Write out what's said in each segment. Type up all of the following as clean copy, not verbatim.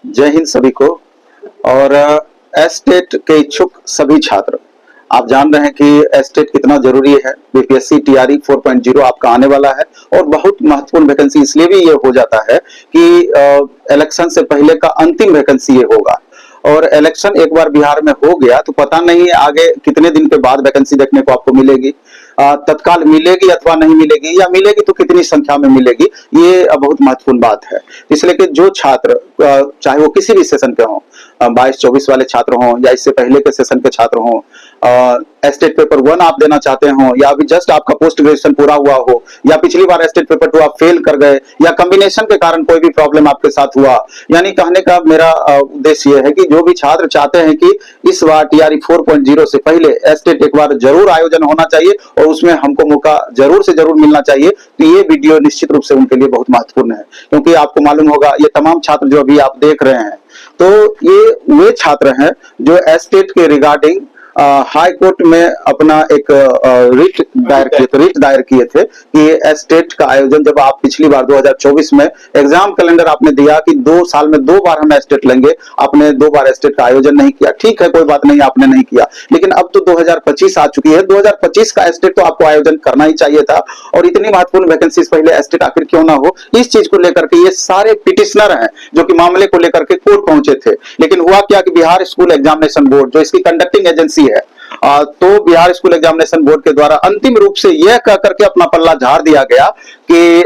जय हिंद सभी को। और एस्टेट के इच्छुक सभी छात्र, आप जान रहे हैं कि एस्टेट कितना जरूरी है। बीपीएससी टीआरई 4.0 आपका आने वाला है और बहुत महत्वपूर्ण वैकेंसी इसलिए भी ये हो जाता है कि इलेक्शन से पहले का अंतिम वैकेंसी ये होगा। और इलेक्शन एक बार बिहार में हो गया तो पता नहीं आगे कितने दिन के बाद वैकेंसी देखने को आपको मिलेगी, तत्काल मिलेगी अथवा नहीं मिलेगी, या मिलेगी तो कितनी संख्या में मिलेगी, ये बहुत महत्वपूर्ण बात है। इसलिए कि जो छात्र चाहे वो किसी भी सेशन के हों, 22-24 वाले छात्र हों या इससे पहले के सेशन के छात्र हों, एस्टेट पेपर 1 आप देना चाहते हो, या अभी जस्ट आपका पोस्ट ग्रेजुएशन पूरा हुआ हो, या पिछली बार एस्टेट पेपर 2 आप फेल कर गए, या कॉम्बिनेशन के कारण कोई भी प्रॉब्लम आपके साथ हुआ, यानी कहने का मेरा उद्देश्य यह है कि जो भी छात्र चाहते हैं कि इस बार टीआरई 4.0 से पहले एस्टेट एक बार जरूर आयोजन होना चाहिए और उसमें हमको मौका जरूर से जरूर मिलना चाहिए, तो ये वीडियो निश्चित रूप से उनके लिए बहुत महत्वपूर्ण है। क्योंकि आपको मालूम होगा ये तमाम छात्र जो अभी आप देख रहे हैं, तो ये वे छात्र हैं जो एस्टेट के रिगार्डिंग हाई कोर्ट में अपना एक रिट दायर किए थे कि एस्टेट का आयोजन, जब आप पिछली बार 2024 में एग्जाम कैलेंडर आपने दिया कि 2 साल में 2 बार हम एस्टेट लेंगे, आपने 2 बार एस्टेट का आयोजन नहीं किया। ठीक है, कोई बात नहीं, आपने नहीं किया, लेकिन अब तो 2025 आ चुकी है, 2025 का एस्टेट तो आपको आयोजन करना ही चाहिए था। और इतनी महत्वपूर्ण वैकेंसी पहले एस्टेट आखिर क्यों ना हो, इस चीज को लेकर के ये सारे पिटिशनर हैं जो कि मामले को लेकर के कोर्ट पहुंचे थे। लेकिन हुआ क्या कि बिहार स्कूल एग्जामिनेशन बोर्ड जो इसकी कंडक्टिंग एजेंसी है, तो बिहार स्कूल एग्जामिनेशन बोर्ड के द्वारा अंतिम रूप से यह कह करके अपना पल्ला झाड़ दिया गया कि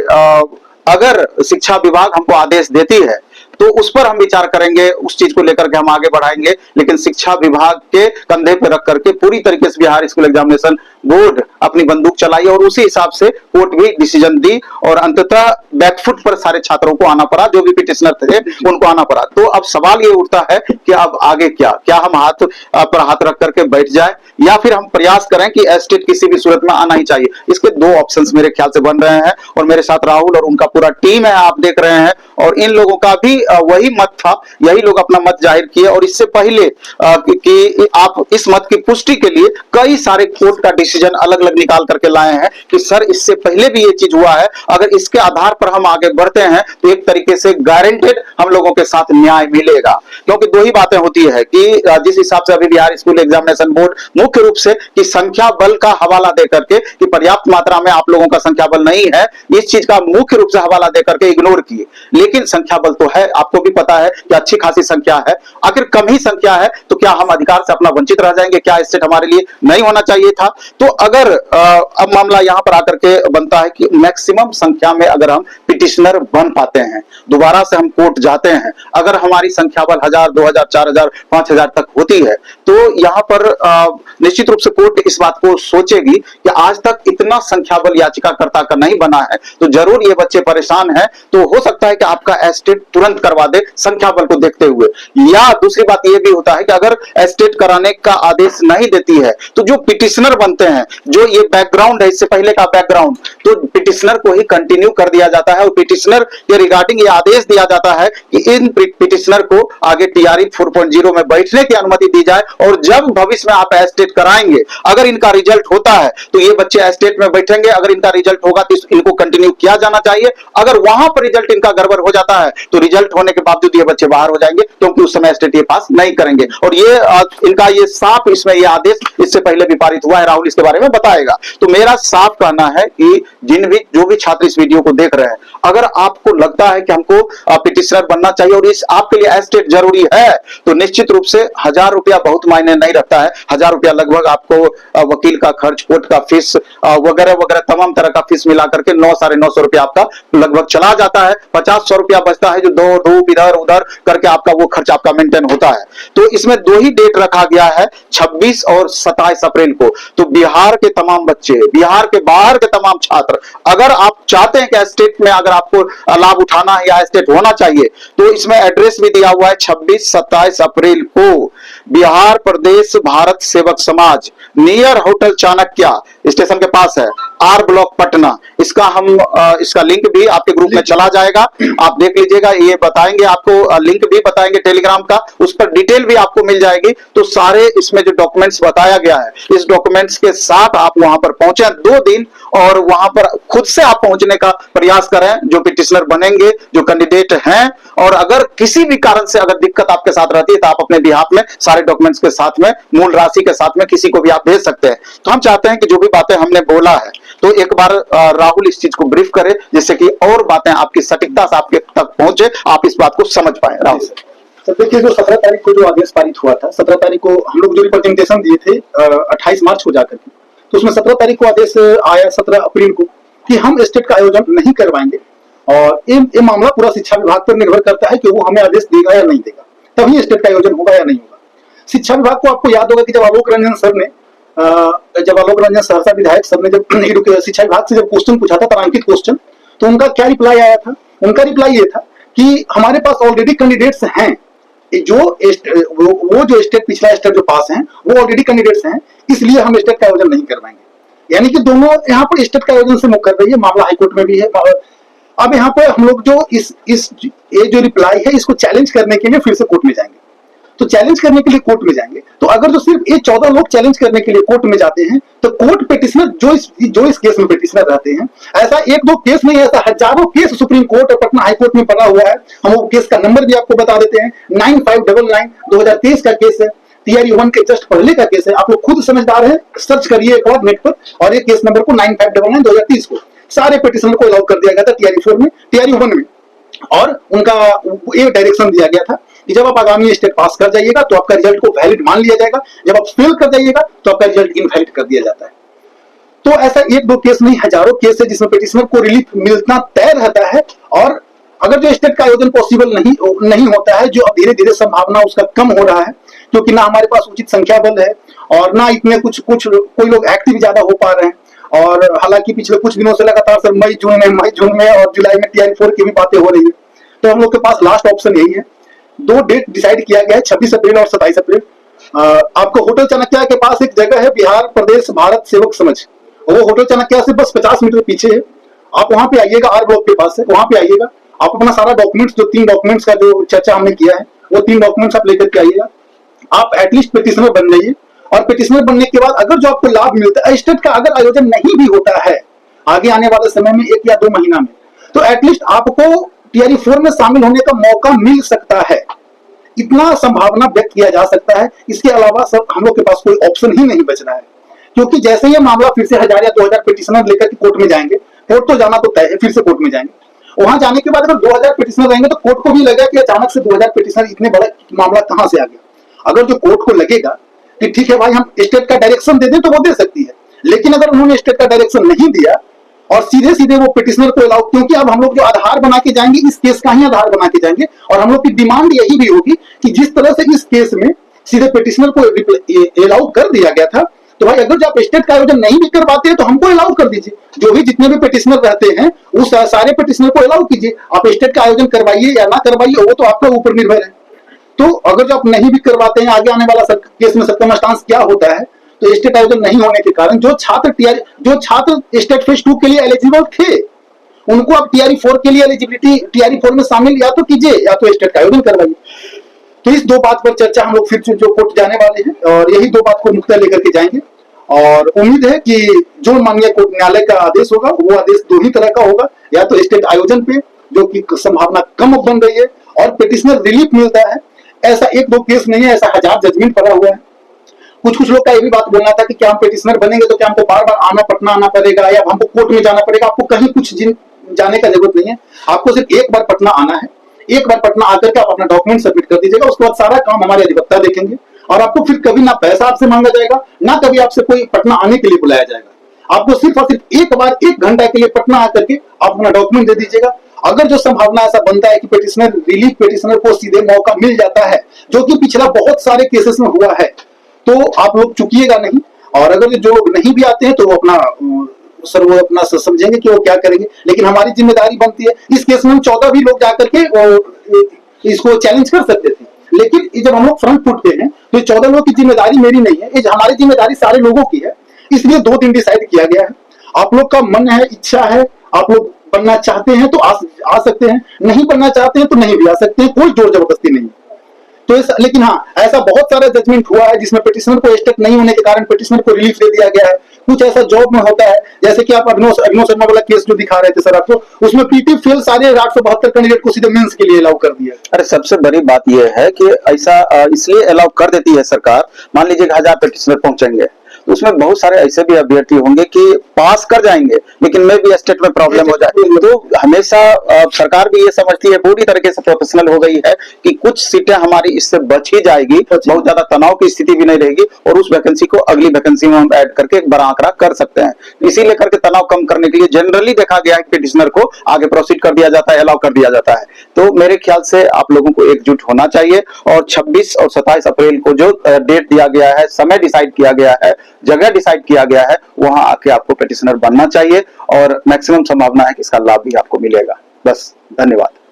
अगर शिक्षा विभाग हमको आदेश देती है तो उस पर हम विचार करेंगे, उस चीज को लेकर के हम आगे बढ़ाएंगे। लेकिन शिक्षा विभाग के कंधे पर रख करके पूरी तरीके से बिहार स्कूल एग्जामिनेशन बोर्ड अपनी बंदूक चलाई और उसी हिसाब से कोर्ट भी डिसीजन दी और अंततः बैकफुट पर सारे छात्रों को आना पड़ा, जो भी पिटिशनर थे उनको आना पड़ा। तो अब सवाल ये उठता है कि अब आगे क्या हम हाथ पर हाथ रख करके बैठ जाए, या फिर हम प्रयास करें कि एस्टेट किसी भी सूरत में आना ही चाहिए। इसके 2 ऑप्शंस मेरे ख्याल से बन रहे हैं और मेरे साथ राहुल और उनका पूरा टीम है, आप देख रहे हैं। और इन लोगों का भी वही मत था, यही लोग अपना मत जाहिर किए। और इससे पहले कि आप इस मत की पुष्टि के लिए कई सारे कोर्ट का डिसीजन अलग अलग निकाल करके लाए हैं कि सर इससे पहले भी ये चीज हुआ है, अगर इसके आधार पर हम आगे बढ़ते हैं तो एक तरीके से गारंटेड हम लोगों के साथ न्याय मिलेगा। क्योंकि 2 ही बातें होती है कि जिस हिसाब से अभी बिहार स्कूल एग्जामिनेशन बोर्ड मुख्य रूप से कि संख्या बल का हवाला देकर के कि पर्याप्त मात्रा में आप लोगों का संख्या बल नहीं है, इस चीज का मुख्य रूप से हवाला देकर के इग्नोर किए। लेकिन संख्या बल तो है, आपको भी पता है कि अच्छी खासी संख्या है। आखिर कम ही संख्या है तो क्या हम अधिकार से अपना वंचित रह जाएंगे? क्या स्टेट हमारे लिए नहीं होना चाहिए था? तो अगर अब मामला यहां पर आकर के बनता है कि मैक्सिमम संख्या में अगर हम पिटिशनर बन पाते हैं, दोबारा से हम कोर्ट जाते हैं, अगर हमारी संख्या बल 1000, 2000, 4000, 5000 तक होती है, तो यहां पर निश्चित रूप से कोर्ट इस बात को सोचेगी कि आज तक इतना संख्या बल याचिकाकर्ता का नहीं बना है, तो जरूर ये बच्चे परेशान हैं, तो हो सकता है कि आपका एस्टेट तुरंत करवा दे संख्या बल को देखते हुए। या दूसरी बात यह भी होता है कि अगर एस्टेट कराने का आदेश नहीं देती है तो जो पिटिशनर बनते हैं, जो ये बैकग्राउंड है, इससे पहले का बैकग्राउंड, तो पिटिशनर को ही कंटिन्यू कर दिया जाता है और पिटिशनर के रिगार्डिंग ये आदेश दिया जाता है कि इन पिटिशनर को आगे टीआरई 4.0 में बैठने की अनुमति दी जाए। और जब भविष्य में आप एस्टेट कराएंगे, अगर इनका रिजल्ट होता है तो ये बच्चे एस्टेट में बैठेंगे, अगर इनका रिजल्ट होगा तो इनको कंटिन्यू किया जाना चाहिए। अगर वहां पर रिजल्ट इनका गड़बड़ हो जाता है तो रिजल्ट होने के बावजूद ये बच्चे बाहर हो जाएंगे, क्योंकि उस समय एस्टेट ये पास नहीं करेंगे। और ये इनका ये साफ इसमें ये आदेश इससे पहले भी पारित हुआ है, राहुल इसके बारे में बताएगा। तो मेरा साफ कहना है कि जो भी छात्र इस वीडियो को देख रहे हैं, अगर आपको लगता है कि हमको पिटिशनर बनना चाहिए और इस आपके लिए एस्टेट जरूरी है, तो निश्चित रूप से 1000 रुपया बहुत मायने नहीं रखता है। 1000 रुपया लगभग आपको वकील का खर्च, कोर्ट का फीस वगैरह वगैरह तमाम तरह का फीस मिला करके 900-950 रुपया आपका लगभग चला जाता है। 50-100 रुपया बचता है जो दो इधर उधर करके आपका वो खर्च आपका मेंटेन होता है। तो इसमें 2 ही डेट रखा गया है, 26 और 27 अप्रैल को। तो बिहार के तमाम बच्चे, बिहार के बाहर के तमाम छात्र, अगर आप चाहते हैं कि एस्टेट में अगर आपको लाभ उठाना है या एस्टेट होना चाहिए, तो इसमें एड्रेस भी दिया हुआ है। 26-27 अप्रैल को बिहार प्रदेश भारत सेवक समाज, नियर होटल चाणक्य स्टेशन के पास है, आर ब्लॉक पटना। इसका लिंक भी आपके ग्रुप में चला जाएगा, आप देख लीजिएगा। ये बताएंगे आपको, लिंक भी बताएंगे टेलीग्राम का, उस पर डिटेल भी आपको मिल जाएगी। तो सारे इसमें जो डॉक्यूमेंट्स बताया गया है, इस डॉक्यूमेंट्स के साथ आप वहां पर पहुंचे 2 दिन, और वहां पर खुद से आप पहुंचने का प्रयास करें। जो पिटिशनर बनेंगे, जो कैंडिडेट हैं, और अगर किसी भी कारण से अगर दिक्कत आपके साथ रहती है तो आप अपने बिहाफ में सारे डॉक्यूमेंट्स के साथ में, मूल राशि के साथ में किसी को भी आप भेज सकते हैं। तो हम चाहते हैं कि जो भी बातें हमने बोला है तो एक बार राहुल इस चीज को ब्रीफ करे, जिससे कि और बातें आपकी सटीकता से आपके तक पहुंचे, आप इस बात को समझ पाए। राहुल सर देखिए, जो 17 तारीख को जो आदेश पारित हुआ था, 17 तारीख को हम लोग जो रिप्रेजेंटेशन दिए थे 28 मार्च को जाकर के, तो उसमें 17 तारीख को आदेश आया 17 अप्रैल को कि हम स्टेट का आयोजन नहीं करवाएंगे, और ये मामला पूरा शिक्षा विभाग पर निर्भर करता है कि वो हमें आदेश देगा या नहीं देगा, तभी स्टेट का आयोजन होगा या नहीं होगा। शिक्षा विभाग को आपको याद होगा कि जब आलोक रंजन सर ने सहरसा विधायक सर ने जब शिक्षा विभाग से जब क्वेश्चन पूछा था, तारांकित क्वेश्चन, तो उनका क्या रिप्लाई आया था? उनका रिप्लाई ये था कि हमारे पास ऑलरेडी कैंडिडेट्स हैं, वो जो स्टेट पिछला स्टेट जो पास हैं वो ऑलरेडी कैंडिडेट्स हैं, इसलिए हम स्टेट का आयोजन नहीं करवाएंगे। यानी कि दोनों यहाँ पर स्टेट का आयोजन से मुक्त कर रही है, मामला हाईकोर्ट में भी है। अब यहाँ पे हम लोग जो ये जो रिप्लाई है इसको चैलेंज करने के लिए फिर से कोर्ट में जाएंगे। तो चैलेंज करने के लिए कोर्ट में जाएंगे, तो अगर जो सिर्फ ये 14 लोग चैलेंज करने के लिए कोर्ट में जाते हैं, तो कोर्ट पिटिशनर जो इस केस में पिटिशनर रहते हैं, ऐसा एक दो केस नहीं, ऐसा हजारों केस सुप्रीम कोर्ट और पटना हाईकोर्ट में पड़ा हुआ है। हम वो केस का नंबर भी आपको बता देते हैं, 9599 2023 का केस है, TRE 1 के जस्ट पहले का केस है। आप लोग खुद समझदार हैं, सर्च करिए एक बार नेट पर, और ये केस नंबर को 9599 2030 को सारे पिटिशनर को अलाउ कर दिया गया था TRE 4 में, TRE 1 में, और उनका एक डायरेक्शन दिया गया था कि जब आप आगामी स्टेट पास कर जाइएगा तो आपका रिजल्ट को वैलिड मान लिया जाएगा, जब आप फेल कर जाइएगा तो आपका रिजल्ट इनवैलिड कर दिया जाता है। तो ऐसा एक दो केस नहीं, हजारों केस है जिसमें पिटिशनर को रिलीफ मिलना तय रहता है। और अगर जो स्टेट का आयोजन पॉसिबल नहीं होता है, जो अब धीरे धीरे संभावना उसका कम हो रहा है, क्योंकि ना हमारे पास उचित संख्या बल है और ना इतने कुछ कोई लोग एक्टिव ज्यादा हो पा रहे हैं। और हालांकि पिछले कुछ दिनों से लगातार सर मई जून में और जुलाई में TRE 4 की भी बातें हो रही है, तो हम लोग के पास लास्ट ऑप्शन यही है। 2 डेट डिसाइड किया गया है, 26 अप्रैल और 27 अप्रैल। आपको होटल चाणक्य के पास एक जगह है, बिहार प्रदेश भारत सेवक समझ, वो होटल चाणक्य से बस 50 मीटर पीछे है। आप वहां पे आइएगा, R ब्लॉक के पास है, वहां पे आइएगा। आप अपना सारा डॉक्यूमेंट्स, जो 3 डॉक्यूमेंट्स का जो चर्चा हमने किया है, वो 3 डॉक्यूमेंट्स आप लेकर के आइएगा। आप एटलीस्ट पिटिशनर बन जाइए, और पिटिशनर बनने के बाद अगर जो आपको लाभ मिलता है, स्टेट का अगर आयोजन नहीं भी होता है आगे आने वाले समय में 1 या 2 महीना में, तो एटलीस्ट आपको TRE 4 में शामिल होने का मौका मिल सकता है, इतना संभावना व्यक्त किया जा सकता है। इसके अलावा सर हम लोग के पास कोई ऑप्शन ही नहीं बच रहा है, क्योंकि जैसे ये मामला फिर से 1000 या 2000 पिटिशनर लेकर के कोर्ट में जाएंगे, कोर्ट तो जाना तो तय है, फिर से कोर्ट में जाएंगे। वहां जाने के बाद अगर 2000 पिटिशनर रहेंगे तो कोर्ट को भी लगेगा कि अचानक से 2000 पिटिशनर, इतने बड़ा मामला कहां से आ गया। अगर जो कोर्ट को लगेगा कि ठीक है भाई, हम स्टेट का डायरेक्शन दे दें, तो वो दे सकती है, लेकिन अगर उन्होंने स्टेट का डायरेक्शन नहीं दिया और सीधे सीधे वो पिटिशनर को अलाउ, क्योंकि अब हम लोग जो आधार बना के जाएंगे, इस केस का ही आधार बना के जाएंगे, और हम लोग की डिमांड यही भी होगी कि जिस तरह से इस केस में सीधे पिटिशनर को अलाउ कर दिया गया था, तो भाई अगर जो आप स्टेट का आयोजन नहीं भी करवाते हैं तो हमको अलाउ कर दीजिए। जो भी जितने भी पिटिशनर रहते हैं उस सारे पिटिशनर को अलाउ कीजिए। आप स्टेट का आयोजन करवाइए या ना करवाइए, वो तो आपके ऊपर निर्भर है। तो अगर जो आप नहीं भी करवाते हैं, आगे आने वाला केस में सर्कमस्टांस क्या होता है, तो स्टेट आयोजन नहीं होने के कारण जो छात्र स्टेट फेज 2 के लिए एलिजिबल थे, उनको आप TRE 4 के लिए एलिजिबिलिटी TRE 4 में शामिल या तो कीजिए या तो स्टेट का आयोजन करवाइए। तो इस 2 बात पर चर्चा हम लोग फिर से जो कोर्ट जाने वाले हैं, और यही 2 बात को मुख्य लेकर के जाएंगे। और उम्मीद है कि जो माननीय कोर्ट न्यायालय का आदेश होगा, वो आदेश 2 ही तरह का होगा, या तो स्टेट आयोजन पे, जो कि संभावना कम बन रही है, और पिटिशनर रिलीफ मिलता है। ऐसा 1-2 केस नहीं है, ऐसा 1000 जजमेंट पड़ा हुआ है। कुछ लोग का ये भी बात बोलना था कि क्या हम पिटिशनर बनेंगे तो क्या हमको बार-बार पटना आना पड़ेगा, या हमको कोर्ट में जाना पड़ेगा। आपको कहीं कुछ जाने का जरूरत नहीं है, आपको सिर्फ एक बार पटना आना है। एक बार पटना आकर के आप अपना डॉक्यूमेंट सबमिट कर दीजिएगा, उसके बाद सारा काम हमारे अधिवक्ता देखेंगे, और आपको फिर कभी ना पैसा आपसे मांगा जाएगा, ना कभी आपसे कोई पटना आने के लिए बुलाया जाएगा। आपको सिर्फ और सिर्फ एक बार 1 घंटा के लिए पटना आकर के आप अपना डॉक्यूमेंट दे दीजिएगा। अगर जो संभावना ऐसा बनता है कि पिटिशनर को सीधे मौका मिल जाता है, जो कि पिछला बहुत सारे केसेस में हुआ है, तो आप लोग चुकिएगा नहीं। और अगर जो लोग नहीं भी आते हैं तो वो अपना समझेंगे कि वो क्या करेंगे, लेकिन हमारी जिम्मेदारी बनती है। इस केस में हम 14 भी लोग जाकर के इसको चैलेंज कर सकते थे, लेकिन जब हम लोग फ्रंट फुट पे हैं तो 14 लोगों की जिम्मेदारी मेरी नहीं है, ये हमारी जिम्मेदारी सारे लोगों की है। इसलिए 2 दिन डिसाइड किया गया है। आप लोग का मन है, इच्छा है, आप लोग बनना चाहते हैं तो आ सकते हैं, नहीं बनना चाहते हैं तो नहीं भी आ सकते हैं, कोई जोर जबरदस्ती नहीं। तो लेकिन हाँ, ऐसा बहुत सारा जजमेंट हुआ है जिसमें पिटिशनर को स्टेट नहीं होने के कारण पिटिशनर को रिलीफ दे दिया गया है। कुछ ऐसा जॉब में होता है, जैसे कि आप अभिनव शर्मा वाला केस जो दिखा रहे थे सर आपको, उसमें पीटी फेल सारे 872 कैंडिडेट को सीधे मेंस के लिए अलाउ कर दिया। अरे सबसे बड़ी बात यह है कि ऐसा इसलिए अलाउ कर देती है सरकार। मान लीजिए 1000 पेटिशनर पहुंचेंगे तो उसमें बहुत सारे ऐसे भी अभ्यर्थी होंगे कि पास कर जाएंगे लेकिन में भी स्टेट में प्रॉब्लम हो जाए। तो हमेशा सरकार भी ये समझती है, पूरी तरीके से प्रोफेशनल हो गई है कि कुछ सीटें हमारी इससे बच ही जाएगी, बहुत ज्यादा तनाव की स्थिति भी नहीं रहेगी और उस वैकेंसी को अगली वैकेंसी में हम ऐड करके एक बड़ा आंकड़ा कर सकते हैं। इसीलिए करके तनाव कम करने के लिए जनरली देखा गया है कि पेटिशनर को आगे प्रोसीड कर दिया जाता है, अलाउ कर दिया जाता है। तो मेरे ख्याल से आप लोगों को एकजुट होना चाहिए और 26 और 27 अप्रैल को जो डेट दिया गया है, समय डिसाइड किया गया है, जगह डिसाइड किया गया है, वहां आके आपको पेटिशनर बनना चाहिए और मैक्सिमम संभावना है कि इसका लाभ भी आपको मिलेगा। बस, धन्यवाद।